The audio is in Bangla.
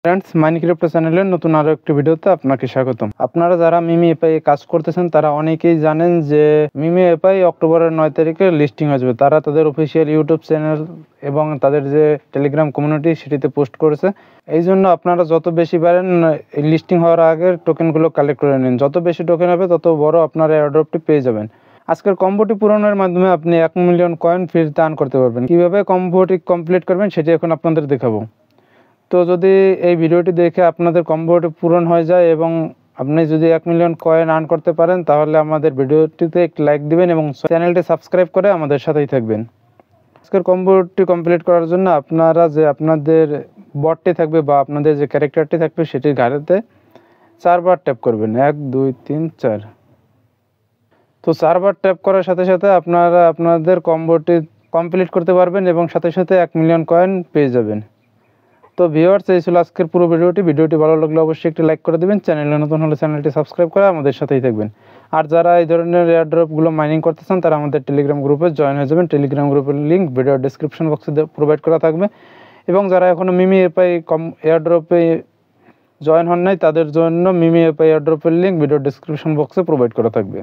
ফ্রেন্ডস, মাইনক্রাফট চ্যানেলের নতুন আরো একটি ভিডিওতে আপনাকে স্বাগতম। আপনারা যারা মিমি এপাই কাজ করতেছেন তারা অনেকেই জানেন যে মিমি এপাই অক্টোবরের 9 তারিখে লিস্টিং আসবে। তারা তাদের অফিসিয়াল ইউটিউব চ্যানেল এবং তাদের যে টেলিগ্রাম কমিউনিটি সেটিতে পোস্ট করেছে। এই জন্য আপনারা যত বেশি পারেন লিস্টিং হওয়ার আগে টোকেনগুলো কালেক্ট করে নিন। যত বেশি টোকেন হবে তত বড় আপনারা এয়ারড্রপটি পেয়ে যাবেন। আজকের কম্বোটি পূরণের মাধ্যমে আপনি 1 মিলিয়ন কয়েন ফ্রিতে আর্ন করতে পারবেন। কিভাবে কম্বোটি কমপ্লিট করবেন সেটি এখন আপনাদের দেখাবো। তো যদি এই ভিডিওটি দেখে আপনাদের কম্বোটি পূরণ হয়ে যায় এবং আপনি যদি 1 মিলিয়ন কয়েন আর্ন করতে পারেন তাহলে আমাদের ভিডিওটিতে একটি লাইক দিবেন এবং চ্যানেলটি সাবস্ক্রাইব করে আমাদের সাথেই থাকবেন। আজকের কম্বোটি কমপ্লিট করার জন্য আপনারা যে আপনাদের বটটি থাকবে বা আপনাদের যে ক্যারেক্টারটি থাকবে সেটির ঘাড়েতে 4 বার ট্যাপ করবেন। 1 2 3 4। তো 4 বার ট্যাপ করার সাথে সাথে আপনারা আপনাদের কম্বোটি কমপ্লিট করতে পারবেন এবং সাথে সাথে 1 মিলিয়ন কয়েন পেয়ে যাবেন। তো ভিউয়ার্স, এই ছিল আজকের পুরো ভিডিওটি ভালো লাগলে অবশ্যই একটি লাইক করে দিবেন। চ্যানেলে নতুন হলে চ্যানেলটি সাবস্ক্রাইব করে আমাদের সাথেই থাকবেন। আর যারা এই ধরনের এয়ারড্রপগুলো মাইনিং করতে চান তারা আমাদের টেলিগ্রাম গ্রুপে জয়েন হয়ে যাবেন। টেলিগ্রাম গ্রুপের লিঙ্ক ভিডিওর ডেসক্রিপশন বক্সে প্রোভাইড করা থাকবে। এবং যারা এখনও মিমি এপাই এয়ারড্রপে জয়েন হন নাই তাদের জন্য মিমি এপাই এয়ারড্রপের লিঙ্ক ভিডিওর ডেসক্রিপশন বক্সে প্রোভাইড করা থাকবে।